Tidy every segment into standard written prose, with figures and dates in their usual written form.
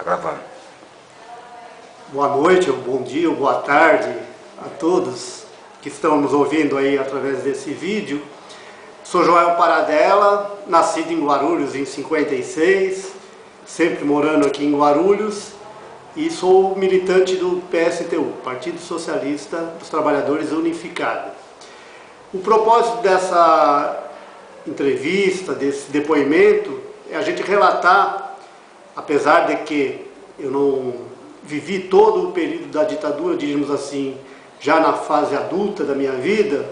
Tá gravando. Boa noite, ou bom dia, ou boa tarde a todos que estão nos ouvindo aí através desse vídeo. Sou Joel Paradella, nascido em Guarulhos em 56, sempre morando aqui em Guarulhos, e sou militante do PSTU, Partido Socialista dos Trabalhadores Unificado. O propósito dessa entrevista, desse depoimento, é a gente relatar, apesar de que eu não vivi todo o período da ditadura, diríamos assim, já na fase adulta da minha vida,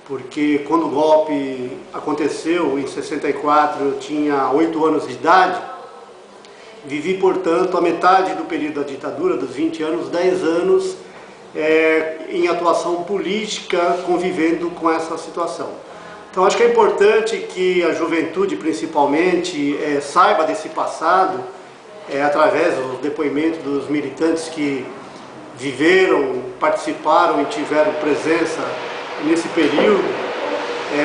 porque quando o golpe aconteceu em 64 eu tinha 8 anos de idade, vivi, portanto, a metade do período da ditadura, dos 20 anos, 10 anos, em atuação política, convivendo com essa situação. Então acho que é importante que a juventude, principalmente, saiba desse passado, através dos depoimentos dos militantes que viveram, participaram e tiveram presença nesse período,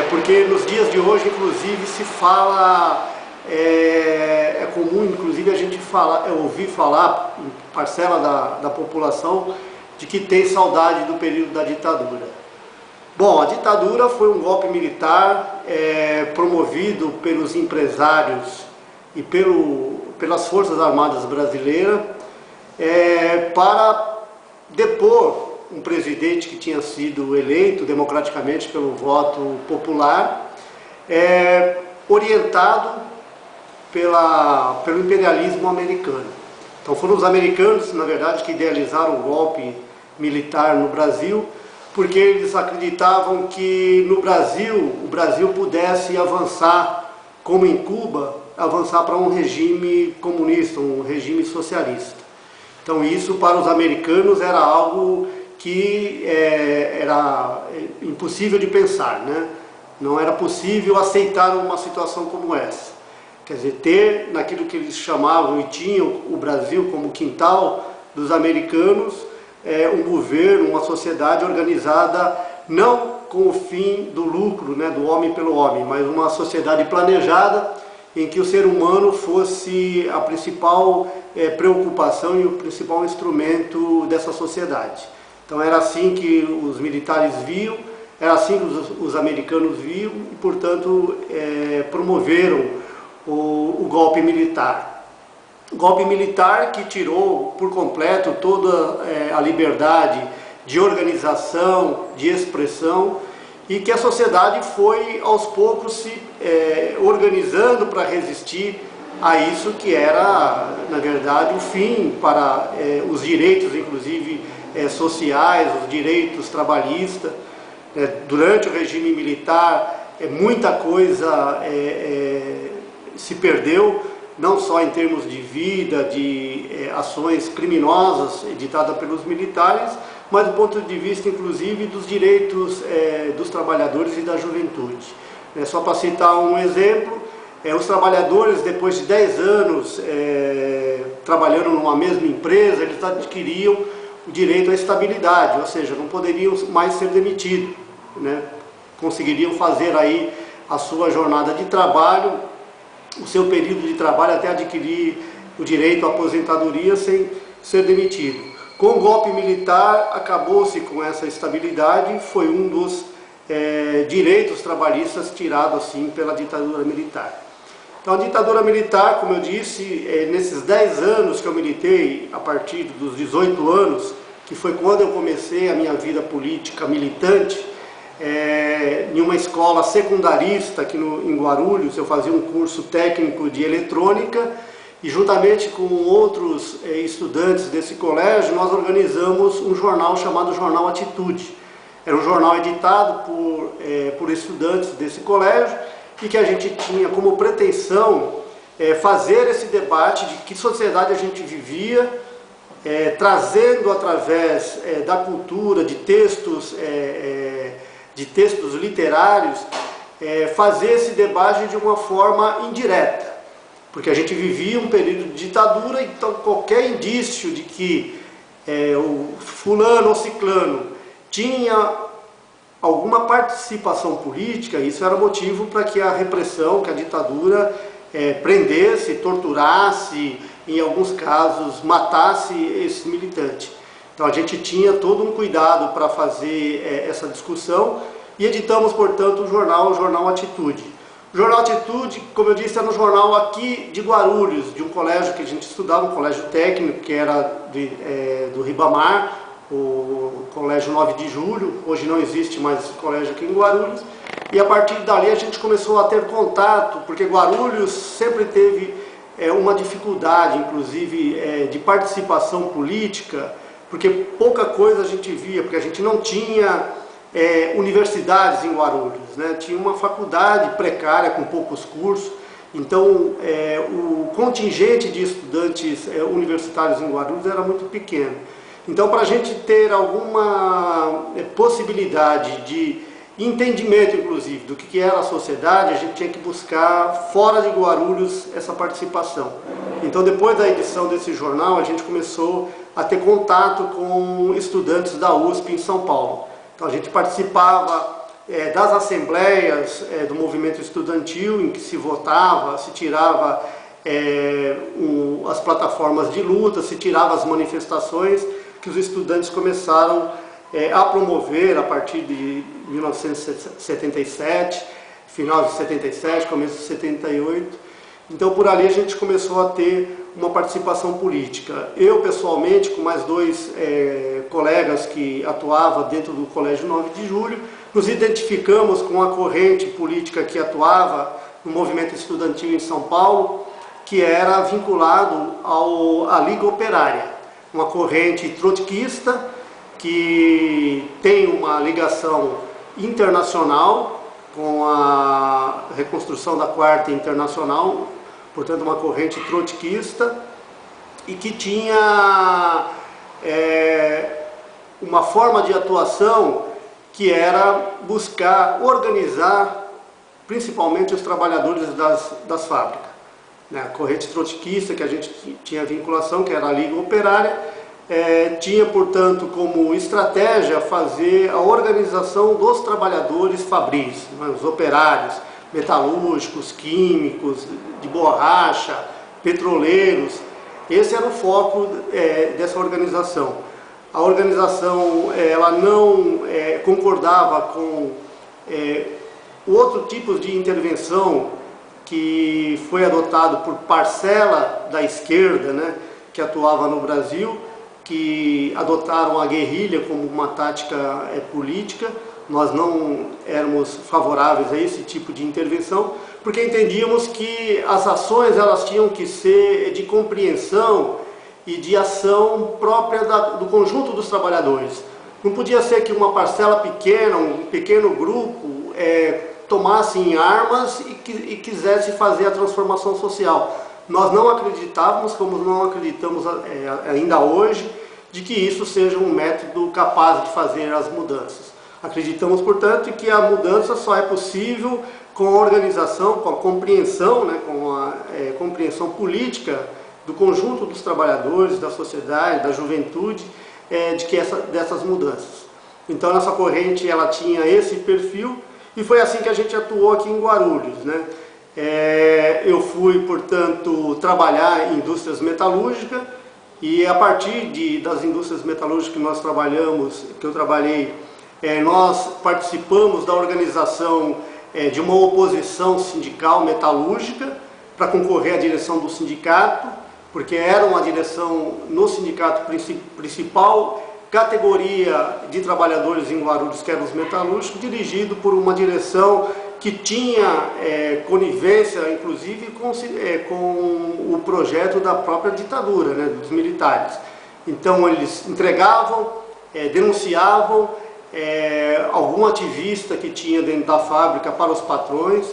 porque nos dias de hoje, inclusive, se fala, é comum, inclusive, a gente ouvir falar, em parcela da população, de que tem saudade do período da ditadura. Bom, a ditadura foi um golpe militar promovido pelos empresários e pelas Forças Armadas Brasileiras para depor um presidente que tinha sido eleito democraticamente pelo voto popular, orientado pelo imperialismo americano. Então foram os americanos, na verdade, que idealizaram o golpe militar no Brasil, porque eles acreditavam que no Brasil, o Brasil pudesse avançar, como em Cuba, avançar para um regime comunista, um regime socialista. Então isso para os americanos era algo que era impossível de pensar, né? Não era possível aceitar uma situação como essa. Quer dizer, ter naquilo que eles chamavam e tinham o Brasil como quintal dos americanos, um governo, uma sociedade organizada não com o fim do lucro, né, do homem pelo homem, mas uma sociedade planejada em que o ser humano fosse a principal preocupação e o principal instrumento dessa sociedade. Então era assim que os militares viam, era assim que os americanos viam e, portanto, promoveram o golpe militar. O golpe militar que tirou por completo toda a liberdade de organização, de expressão, e que a sociedade foi aos poucos se organizando para resistir a isso que era, na verdade, o fim para os direitos, inclusive sociais, os direitos trabalhistas. Durante o regime militar, muita coisa se perdeu, não só em termos de vida, de ações criminosas ditadas pelos militares, mas do ponto de vista, inclusive, dos direitos dos trabalhadores e da juventude. Só para citar um exemplo, os trabalhadores, depois de 10 anos trabalhando numa mesma empresa, eles adquiriam o direito à estabilidade, ou seja, não poderiam mais ser demitidos, né? Conseguiriam fazer aí a sua jornada de trabalho, o seu período de trabalho até adquirir o direito à aposentadoria sem ser demitido. Com o golpe militar, acabou-se com essa estabilidade, foi um dos direitos trabalhistas tirado assim pela ditadura militar. Então a ditadura militar, como eu disse, nesses 10 anos que eu militei, a partir dos 18 anos, que foi quando eu comecei a minha vida política militante, em uma escola secundarista aqui em Guarulhos, eu fazia um curso técnico de eletrônica e juntamente com outros estudantes desse colégio nós organizamos um jornal chamado Jornal Atitude. Era um jornal editado por estudantes desse colégio e que a gente tinha como pretensão fazer esse debate de que sociedade a gente vivia, trazendo através da cultura, de textos literários, fazer esse debate de uma forma indireta, porque a gente vivia um período de ditadura, então qualquer indício de que o fulano ou ciclano tinha alguma participação política, isso era motivo para que a repressão, que a ditadura prendesse, torturasse em alguns casos, matasse esse militante. Então a gente tinha todo um cuidado para fazer essa discussão e editamos, portanto, o Jornal Atitude. O Jornal Atitude, como eu disse, era um jornal aqui de Guarulhos, de um colégio que a gente estudava, um colégio técnico, que era do Ribamar, o Colégio 9 de Julho. Hoje não existe mais esse colégio aqui em Guarulhos. E a partir dali a gente começou a ter contato, porque Guarulhos sempre teve uma dificuldade, inclusive, de participação política, porque pouca coisa a gente via, porque a gente não tinha universidades em Guarulhos, né? Tinha uma faculdade precária com poucos cursos, então o contingente de estudantes universitários em Guarulhos era muito pequeno. Então, para a gente ter alguma possibilidade de entendimento, inclusive, do que era a sociedade, a gente tinha que buscar fora de Guarulhos essa participação. Então, depois da edição desse jornal, a gente começou a ter contato com estudantes da USP em São Paulo. Então, a gente participava das assembleias do movimento estudantil, em que se votava, se tirava as plataformas de luta, se tirava as manifestações que os estudantes começaram a promover a partir de 1977, final de 77, começo de 78. Então, por ali a gente começou a ter uma participação política. Eu, pessoalmente, com mais dois colegas que atuavam dentro do Colégio 9 de Julho, nos identificamos com a corrente política que atuava no movimento estudantil em São Paulo, que era vinculado à Liga Operária, uma corrente trotskista que tem uma ligação internacional com a reconstrução da Quarta Internacional, portanto uma corrente trotskista, e que tinha uma forma de atuação que era buscar organizar principalmente os trabalhadores das fábricas. A corrente trotskista, que a gente tinha vinculação, que era a Liga Operária, tinha, portanto, como estratégia fazer a organização dos trabalhadores fabris, os operários metalúrgicos, químicos, de borracha, petroleiros. Esse era o foco dessa organização. A organização ela não concordava com outro tipo de intervenção que foi adotado por parcela da esquerda, né, que atuava no Brasil, que adotaram a guerrilha como uma tática política. Nós não éramos favoráveis a esse tipo de intervenção, porque entendíamos que as ações elas tinham que ser de compreensão e de ação própria do conjunto dos trabalhadores. Não podia ser que uma parcela pequena, um pequeno grupo, tomasse em armas e quisesse fazer a transformação social. Nós não acreditávamos, como não acreditamos ainda hoje, de que isso seja um método capaz de fazer as mudanças. Acreditamos, portanto, que a mudança só é possível com a organização, com a compreensão, né, com a compreensão política do conjunto dos trabalhadores, da sociedade, da juventude, dessas mudanças. Então, essa corrente ela tinha esse perfil e foi assim que a gente atuou aqui em Guarulhos, né? Eu fui, portanto, trabalhar em indústrias metalúrgicas e a partir das indústrias metalúrgicas que eu trabalhei, nós participamos da organização de uma oposição sindical metalúrgica para concorrer à direção do sindicato, porque era uma direção no sindicato principal, categoria de trabalhadores em Guarulhos, que eram os metalúrgicos, dirigido por uma direção que tinha conivência, inclusive, com o projeto da própria ditadura, né, dos militares. Então, eles entregavam, denunciavam algum ativista que tinha dentro da fábrica para os patrões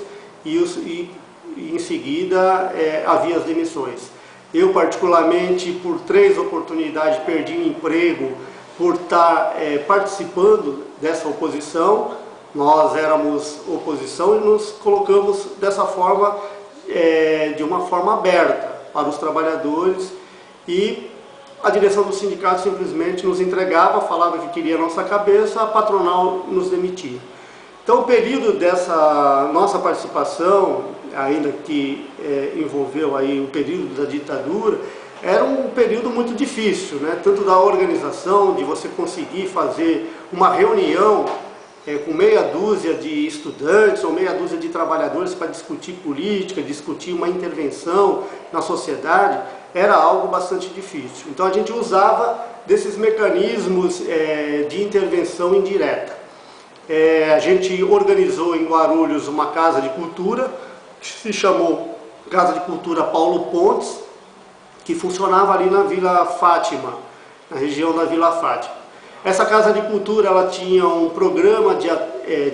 e em seguida, havia as demissões. Eu, particularmente, por 3 oportunidades, perdi o emprego por estar participando dessa oposição. Nós éramos oposição e nos colocamos dessa forma, de uma forma aberta para os trabalhadores, e a direção do sindicato simplesmente nos entregava, falava que queria a nossa cabeça, a patronal nos demitia. Então, o período dessa nossa participação, ainda que envolveu aí o período da ditadura, era um período muito difícil, né? Tanto da organização, de você conseguir fazer uma reunião com meia dúzia de estudantes ou meia dúzia de trabalhadores para discutir política, discutir uma intervenção na sociedade, era algo bastante difícil. Então a gente usava desses mecanismos de intervenção indireta. A gente organizou em Guarulhos uma casa de cultura, que se chamou Casa de Cultura Paulo Pontes, que funcionava ali na Vila Fátima, na região da Vila Fátima. Essa Casa de Cultura ela tinha um programa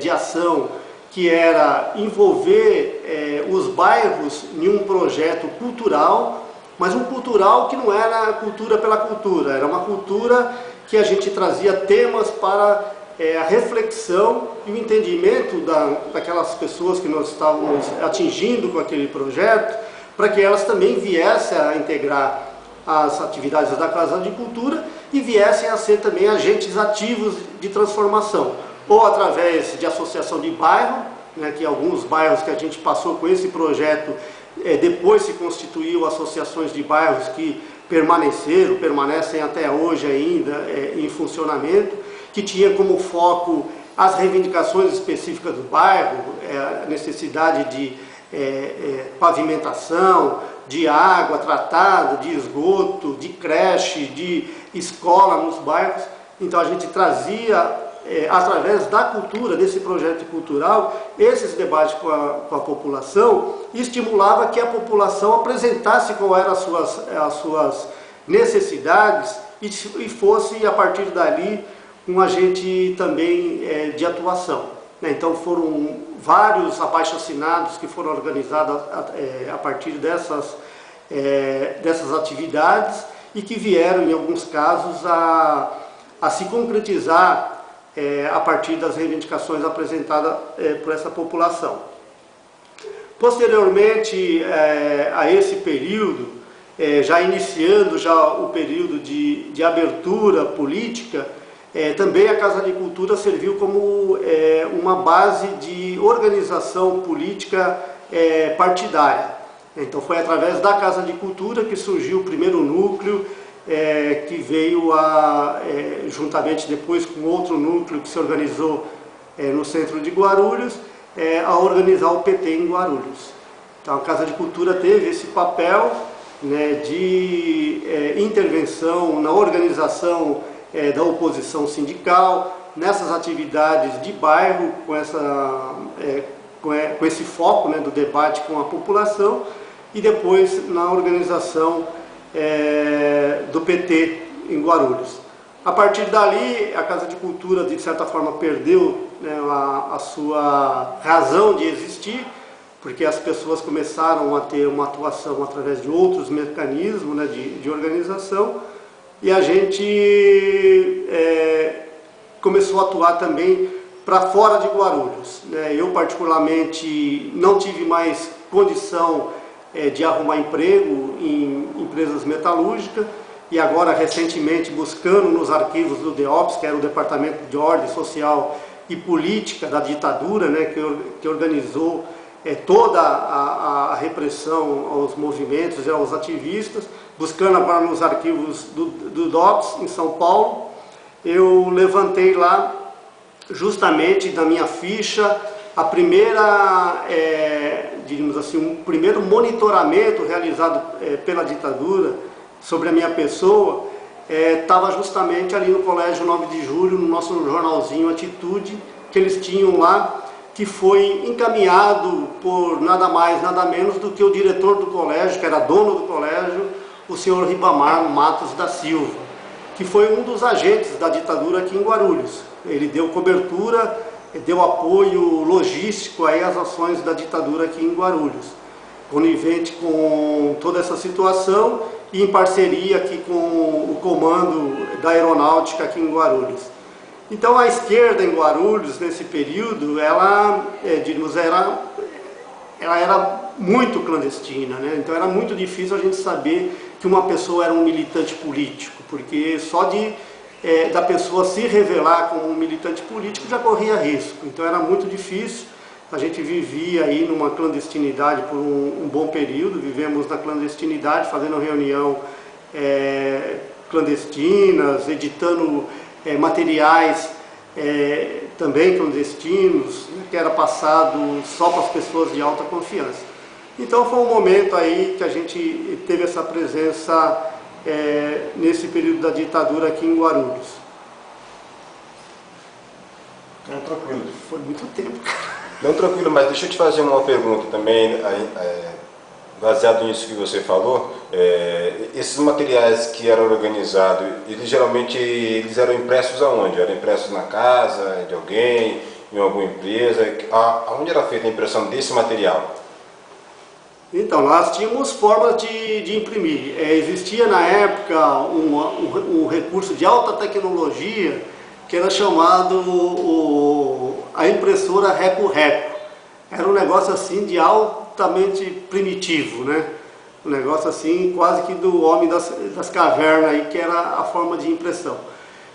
de ação que era envolver os bairros em um projeto cultural, mas um cultural que não era cultura pela cultura, era uma cultura que a gente trazia temas para a reflexão e o entendimento daquelas pessoas que nós estávamos atingindo com aquele projeto, para que elas também viessem a integrar as atividades da Casa de Cultura e viessem a ser também agentes ativos de transformação, ou através de associação de bairro, né, que alguns bairros que a gente passou com esse projeto, depois se constituiu associações de bairros que permanecem até hoje ainda em funcionamento, que tinha como foco as reivindicações específicas do bairro, a necessidade de pavimentação, de água tratada, de esgoto, de creche, de escola nos bairros. Então a gente trazia, através da cultura, desse projeto cultural, esses debates com a população e estimulava que a população apresentasse quais eram as suas necessidades e fosse, a partir dali, um agente também de atuação. Então foram vários abaixo-assinados que foram organizados a partir dessas atividades e que vieram, em alguns casos, a se concretizar a partir das reivindicações apresentadas por essa população. Posteriormente a esse período, já iniciando o período de abertura política, também a Casa de Cultura serviu como uma base de organização política partidária. Então foi através da Casa de Cultura que surgiu o primeiro núcleo, que veio juntamente depois com outro núcleo que se organizou no centro de Guarulhos, a organizar o PT em Guarulhos. Então a Casa de Cultura teve esse papel, né, de intervenção na organização da oposição sindical, nessas atividades de bairro, com esse foco, né, do debate com a população, e depois na organização do PT em Guarulhos. A partir dali, a Casa de Cultura, de certa forma, perdeu, né, a sua razão de existir, porque as pessoas começaram a ter uma atuação através de outros mecanismos, né, de organização, e a gente começou a atuar também para fora de Guarulhos. Eu, particularmente, não tive mais condição de arrumar emprego em empresas metalúrgicas, e agora, recentemente, buscando nos arquivos do DEOPS, que era o Departamento de Ordem Social e Política da ditadura, né, que organizou toda a repressão aos movimentos e aos ativistas, buscando agora nos arquivos do DOPS, em São Paulo. Eu levantei lá, justamente da minha ficha, a primeira, diríamos assim, um primeiro monitoramento realizado pela ditadura sobre a minha pessoa, estava justamente ali no Colégio 9 de Julho, no nosso jornalzinho Atitude, que eles tinham lá, que foi encaminhado por nada mais, nada menos do que o diretor do colégio, que era dono do colégio, o senhor Ribamar Matos da Silva, que foi um dos agentes da ditadura aqui em Guarulhos. Ele deu cobertura, deu apoio logístico aí às ações da ditadura aqui em Guarulhos, conivente com toda essa situação e em parceria aqui com o comando da aeronáutica aqui em Guarulhos. Então a esquerda em Guarulhos, nesse período, ela era muito clandestina, né? Então era muito difícil a gente saber que uma pessoa era um militante político, porque só da pessoa se revelar como um militante político já corria risco. Então era muito difícil, a gente vivia aí numa clandestinidade por um bom período, vivemos na clandestinidade, fazendo reunião clandestinas, editando materiais também clandestinos, né, que era passado só para as pessoas de alta confiança. Então foi um momento aí que a gente teve essa presença nesse período da ditadura aqui em Guarulhos. Não, tranquilo. Foi muito tempo. Não, tranquilo, mas deixa eu te fazer uma pergunta também, baseado nisso que você falou. Esses materiais que eram organizados, eles geralmente eram impressos aonde? Eram impressos na casa de alguém, em alguma empresa? Aonde era feita a impressão desse material? Então, nós tínhamos formas de imprimir. Existia na época um recurso de alta tecnologia que era chamado a impressora Reco-Reco. Era um negócio assim de altamente primitivo, né? Um negócio assim quase que do homem das cavernas, aí, que era a forma de impressão.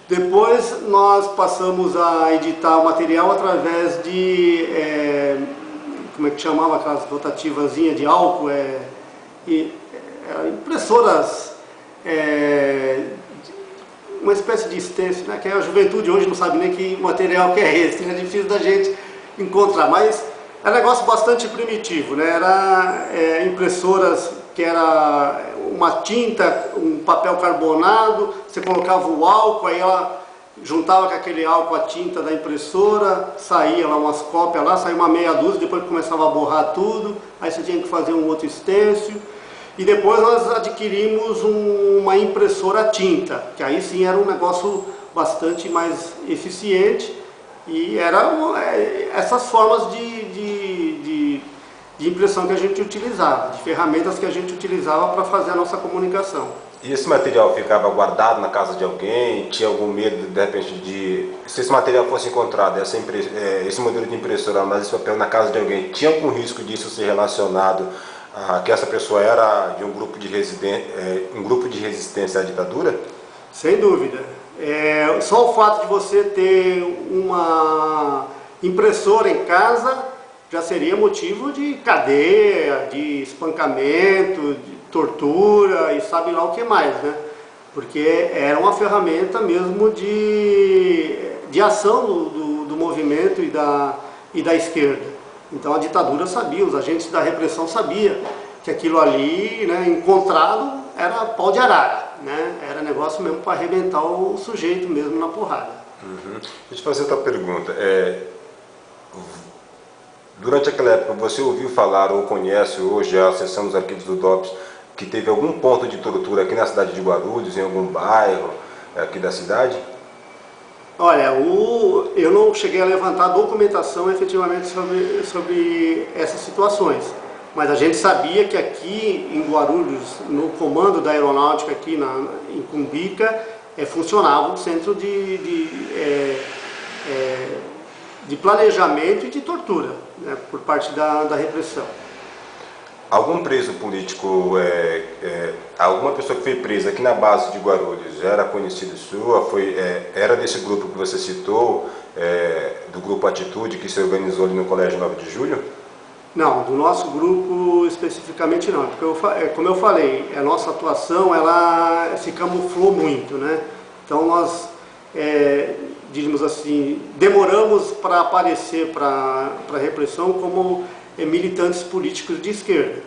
Depois nós passamos a editar o material através de... como é que chamava aquelas rotativazinhas de álcool, impressoras, uma espécie de stencil, né, que a juventude hoje não sabe nem que material que é esse, é difícil da gente encontrar, mas é um negócio bastante primitivo, né, era impressoras que era uma tinta, um papel carbonado, você colocava o álcool, aí ela juntava com aquele álcool a tinta da impressora, saía lá umas cópias lá, saía uma meia dúzia, depois começava a borrar tudo, aí você tinha que fazer um outro stencil. E depois nós adquirimos uma impressora a tinta, que aí sim era um negócio bastante mais eficiente, e eram essas formas de impressão que a gente utilizava, de ferramentas que a gente utilizava para fazer a nossa comunicação. E esse material ficava guardado na casa de alguém? Tinha algum medo, de repente, se esse material fosse encontrado, esse modelo de impressora, mas esse papel na casa de alguém, tinha algum risco disso ser relacionado a que essa pessoa era de um grupo de resistência à ditadura? Sem dúvida. Só o fato de você ter uma impressora em casa já seria motivo de cadeia, de espancamento, de tortura e sabe lá o que mais, né? Porque era uma ferramenta mesmo de ação do movimento e da esquerda. Então a ditadura sabia, os agentes da repressão sabiam que aquilo ali, né, encontrado, era pau de arara, né? Era negócio mesmo para arrebentar o sujeito mesmo na porrada. Uhum. Deixa eu te fazer outra pergunta. Durante aquela época, você ouviu falar ou conhece, ou já acessando os arquivos do DOPS, que teve algum ponto de tortura aqui na cidade de Guarulhos, em algum bairro aqui da cidade? Olha, eu não cheguei a levantar documentação efetivamente sobre essas situações, mas a gente sabia que aqui em Guarulhos, no comando da aeronáutica aqui em Cumbica, funcionava um centro de planejamento e de tortura, né, por parte da repressão. Algum preso político, alguma pessoa que foi presa aqui na base de Guarulhos, era conhecida sua, era desse grupo que você citou, do grupo Atitude, que se organizou ali no Colégio 9 de Julho? Não, do nosso grupo especificamente não, porque como eu falei, a nossa atuação ela se camuflou muito, né? Então nós, diríamos assim, demoramos para aparecer para a repressão como militantes políticos de esquerda.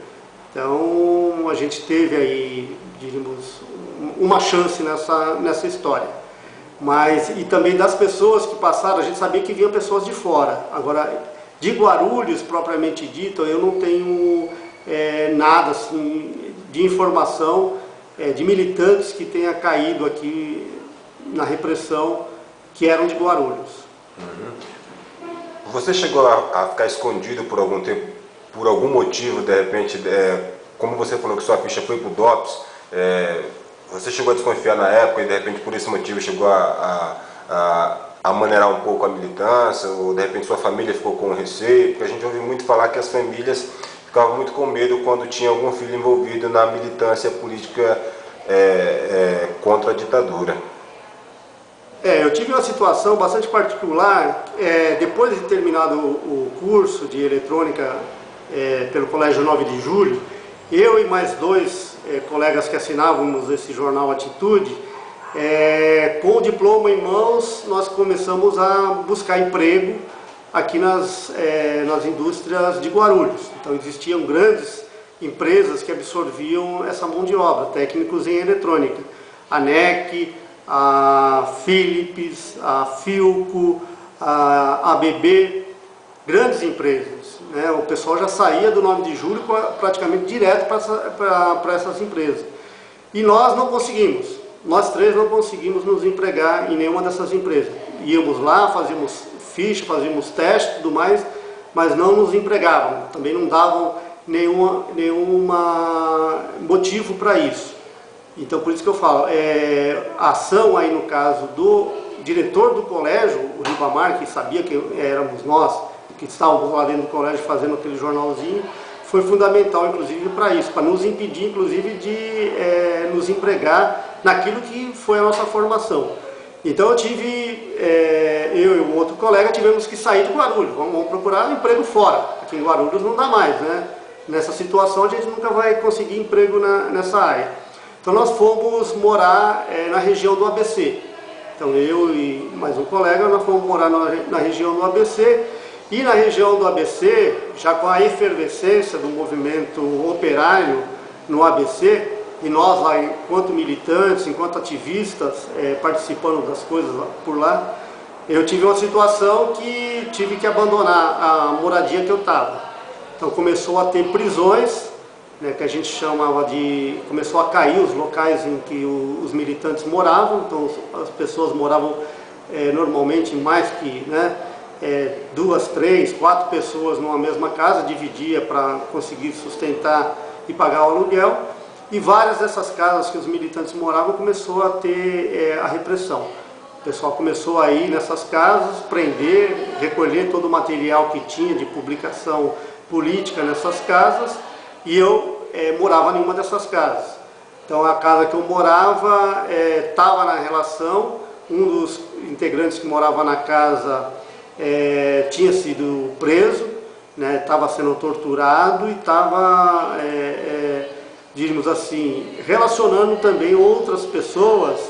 Então a gente teve aí, diríamos, uma chance nessa história. E também das pessoas que passaram, a gente sabia que vinham pessoas de fora. Agora, de Guarulhos, propriamente dito, eu não tenho nada assim, de informação de militantes que tenha caído aqui na repressão que eram de Guarulhos. Uhum. Você chegou a ficar escondido por algum tempo, por algum motivo, de repente, como você falou que sua ficha foi para o DOPS, você chegou a desconfiar na época e de repente por esse motivo chegou a maneirar um pouco a militância, ou de repente sua família ficou com receio? Porque a gente ouve muito falar que as famílias ficavam muito com medo quando tinha algum filho envolvido na militância política contra a ditadura. Eu tive uma situação bastante particular, depois de terminado o curso de eletrônica pelo Colégio 9 de Julho, eu e mais dois colegas que assinávamos esse jornal Atitude, com o diploma em mãos, nós começamos a buscar emprego aqui nas indústrias de Guarulhos. Então existiam grandes empresas que absorviam essa mão de obra, técnicos em eletrônica. A NEC, a Philips, a Philco, a ABB, grandes empresas, né? O pessoal já saía do 9 de julho praticamente direto para essas empresas. E nós não conseguimos, nós três não conseguimos nos empregar em nenhuma dessas empresas. Íamos lá, fazíamos ficha, fazíamos teste e tudo mais, mas não nos empregavam, também não davam nenhum motivo para isso. Então por isso que eu falo, a ação aí no caso do diretor do colégio, o Ribamar, que sabia que éramos nós, que estávamos lá dentro do colégio fazendo aquele jornalzinho, foi fundamental inclusive para isso, para nos impedir inclusive de nos empregar naquilo que foi a nossa formação. Então eu e um outro colega tivemos que sair de Guarulhos, vamos procurar um emprego fora, aqui em Guarulhos não dá mais, né? Nessa situação a gente nunca vai conseguir emprego nessa área. Então nós fomos morar na região do ABC. Então eu e mais um colega, nós fomos morar na região do ABC, e na região do ABC, já com a efervescência do movimento operário no ABC, e nós lá, enquanto militantes, enquanto ativistas, participando das coisas por lá, eu tive uma situação que tive que abandonar a moradia que eu estava. Então começou a ter prisões, né, que a gente chamava começou a cair os locais em que os militantes moravam, então as pessoas moravam normalmente mais que 2, 3, 4 pessoas numa mesma casa, dividia para conseguir sustentar e pagar o aluguel, e várias dessas casas que os militantes moravam começou a ter a repressão. O pessoal começou a ir nessas casas, prender, recolher todo o material que tinha de publicação política nessas casas, e eu morava em uma dessas casas. Então a casa que eu morava estava na relação, um dos integrantes que morava na casa tinha sido preso, estava sendo torturado e estava, diríamos assim, relacionando também outras pessoas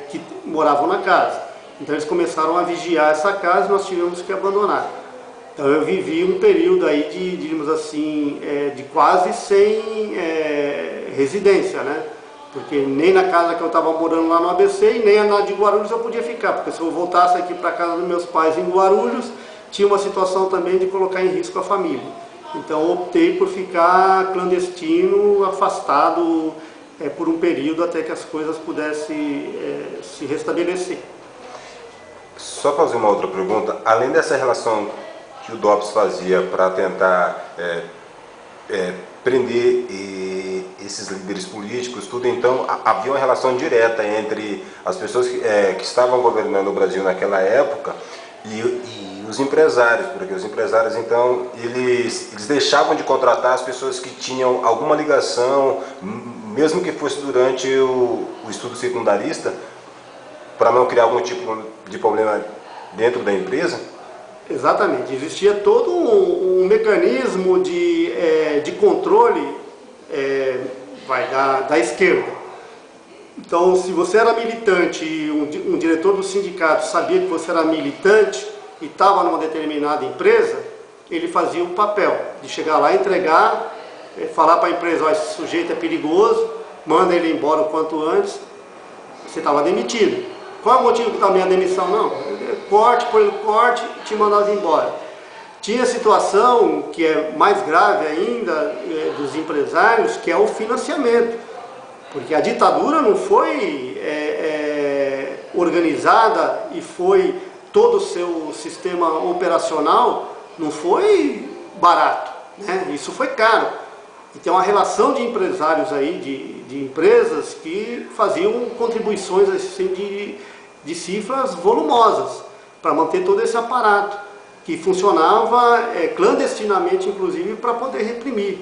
que moravam na casa. Então eles começaram a vigiar essa casa e nós tivemos que abandonar. Então eu vivi um período aí diríamos assim, de quase sem residência, né? Porque nem na casa que eu estava morando lá no ABC e nem na de Guarulhos eu podia ficar, porque se eu voltasse aqui para a casa dos meus pais em Guarulhos, tinha uma situação também de colocar em risco a família. Então eu optei por ficar clandestino, afastado por um período até que as coisas pudessem se restabelecer. Só fazer uma outra pergunta, além dessa relação que o DOPS fazia para tentar prender esses líderes políticos, tudo, então havia uma relação direta entre as pessoas que estavam governando o Brasil naquela época e os empresários, porque os empresários então eles deixavam de contratar as pessoas que tinham alguma ligação, mesmo que fosse durante o estudo secundarista, para não criar algum tipo de problema dentro da empresa? Exatamente, existia todo um mecanismo de controle da esquerda. Então, se você era militante e um diretor do sindicato sabia que você era militante e estava numa determinada empresa, ele fazia o papel de chegar lá, entregar, falar para a empresa: esse sujeito é perigoso, manda ele embora o quanto antes, você estava demitido. Qual é o motivo da minha demissão? Não, corte, põe o corte e te mandava embora. Tinha situação que é mais grave ainda dos empresários, que é o financiamento. Porque a ditadura não foi organizada e foi todo o seu sistema operacional, não foi barato, né? Isso foi caro. E tem uma relação de empresários aí, de empresas que faziam contribuições assim, de cifras volumosas para manter todo esse aparato que funcionava clandestinamente, inclusive, para poder reprimir,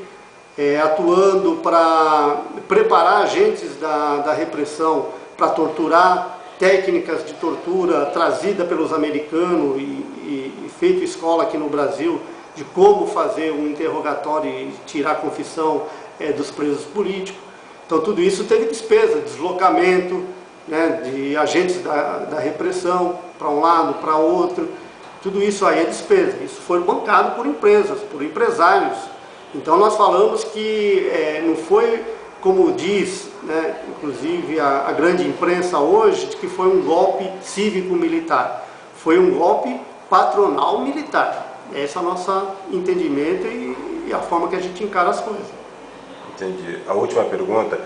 atuando para preparar agentes da repressão para torturar, técnicas de tortura trazida pelos americanos e feito escola aqui no Brasil de como fazer um interrogatório e tirar confissão dos presos políticos. Então tudo isso teve despesa, deslocamento, né, de agentes da repressão para um lado, para outro. Tudo isso aí é despesa. Isso foi bancado por empresas, por empresários. Então nós falamos que não foi, como diz, né, inclusive a grande imprensa hoje, de que foi um golpe cívico-militar. Foi um golpe patronal-militar. Esse é o nosso entendimento e a forma que a gente encara as coisas. Entendi. A última pergunta,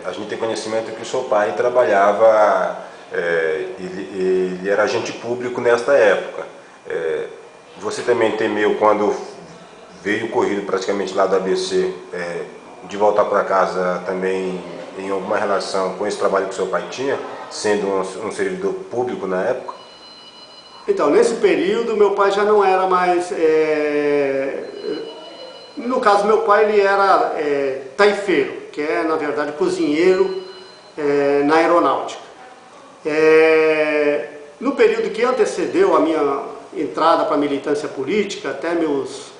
a gente tem conhecimento que o seu pai trabalhava, ele era agente público nesta época. Você também temeu quando veio corrido praticamente lá do ABC, de voltar para casa também em alguma relação com esse trabalho que o seu pai tinha, sendo um servidor público na época? Então, nesse período, meu pai já não era mais... No caso, meu pai ele era taifeiro, que é, na verdade, cozinheiro na aeronáutica. No período que antecedeu a minha entrada para a militância política, até meus...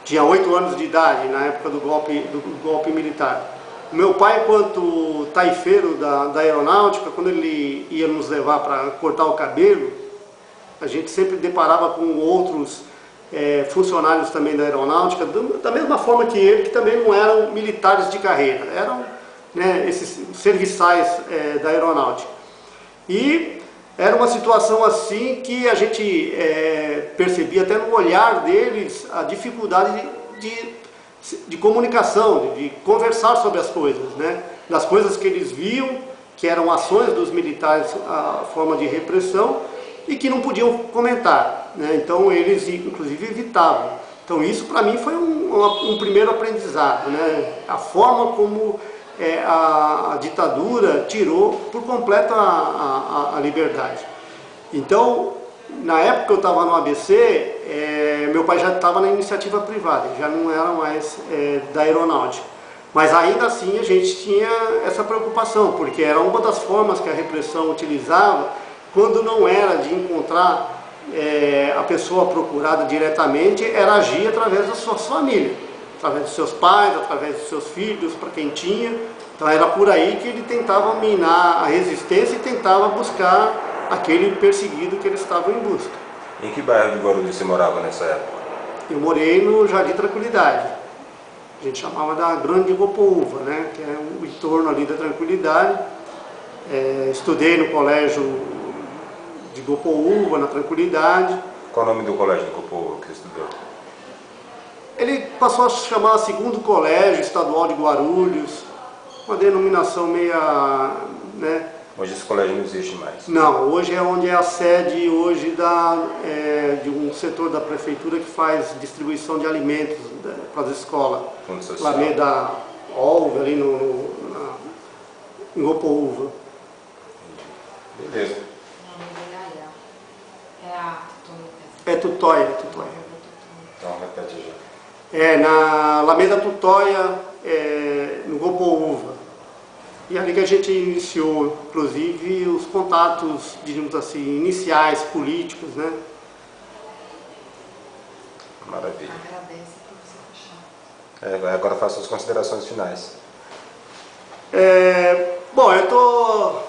tinha 8 anos de idade, na época do golpe militar. Meu pai, enquanto taifeiro da aeronáutica, quando ele ia nos levar para cortar o cabelo, a gente sempre deparava com outros funcionários também da aeronáutica, da mesma forma que ele, que também não eram militares de carreira, eram, né, esses serviçais da aeronáutica. E era uma situação assim que a gente percebia até no olhar deles a dificuldade de comunicação, de conversar sobre as coisas, né? Das coisas que eles viam, que eram ações dos militares, a forma de repressão, e que não podiam comentar, né? Então eles inclusive evitavam. Então isso para mim foi um primeiro aprendizado, né? A forma como a ditadura tirou por completo a liberdade. Então, na época que eu estava no ABC, meu pai já estava na iniciativa privada, já não era mais da aeronáutica. Mas ainda assim a gente tinha essa preocupação, porque era uma das formas que a repressão utilizava quando não era de encontrar a pessoa procurada diretamente, era agir através da sua família, através dos seus pais, através dos seus filhos, para quem tinha. Então era por aí que ele tentava minar a resistência e tentava buscar aquele perseguido que eles estavam em busca. Em que bairro de Guarulhos você morava nessa época? Eu morei no Jardim Tranquilidade. A gente chamava da Grande Gopoúva, né? Que é o entorno ali da Tranquilidade. Estudei no colégio de Gopoúva, na Tranquilidade. Qual o nome do colégio de Gopoúva que você estudou? Ele passou a se chamar Segundo Colégio Estadual de Guarulhos, uma denominação meia, né? Hoje esse colégio não existe mais. Não, hoje é onde é a sede hoje de um setor da prefeitura que faz distribuição de alimentos para as escolas. Fundo Social. Lameda Olga, ali em Gopoúva. Beleza. É Tutóia. Então repete já. Na Alameda Tutóia, no Gopoúva. E ali que a gente iniciou, inclusive, os contatos, digamos assim, iniciais, políticos, né? Maravilha. Agradeço por você fechar. Agora faço as considerações finais. Bom, eu estou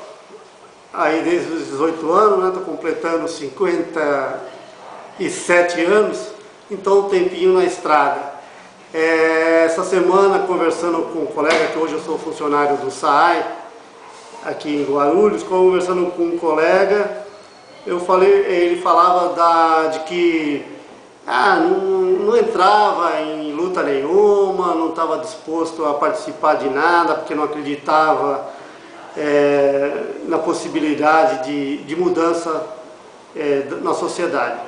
aí desde os 18 anos, né? Estou completando 57 anos, então um tempinho na estrada. Essa semana, conversando com um colega, que hoje eu sou funcionário do SAAI, aqui em Guarulhos, conversando com um colega, ele falava de que não entrava em luta nenhuma, não estava disposto a participar de nada, porque não acreditava na possibilidade de mudança na sociedade.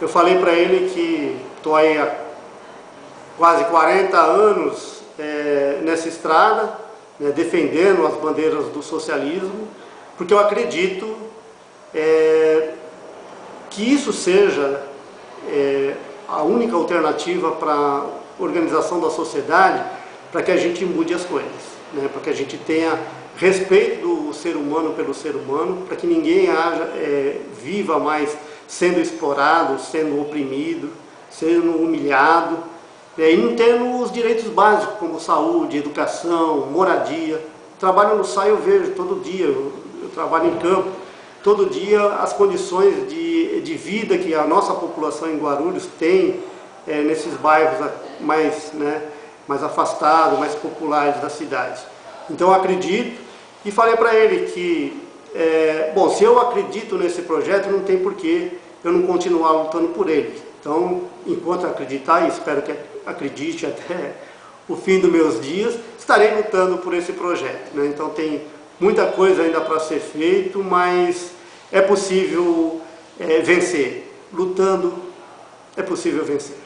Eu falei para ele que estou aí há quase 40 anos nessa estrada, né, defendendo as bandeiras do socialismo, porque eu acredito que isso seja a única alternativa para a organização da sociedade, para que a gente mude as coisas, né, para que a gente tenha respeito do ser humano pelo ser humano, para que ninguém viva mais sendo explorado, sendo oprimido, sendo humilhado, e não tendo os direitos básicos como saúde, educação, moradia. Trabalho no SAI, eu vejo todo dia, eu trabalho em campo, todo dia as condições de vida que a nossa população em Guarulhos tem nesses bairros mais afastados, mais populares da cidade. Então eu acredito e falei para ele que, bom, se eu acredito nesse projeto, não tem porquê eu não continuar lutando por ele. Então, enquanto acreditar, e espero que acredite até o fim dos meus dias, estarei lutando por esse projeto, né? Então tem muita coisa ainda para ser feito, mas é possível vencer. Lutando, é possível vencer.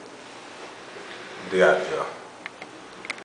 Obrigado, João.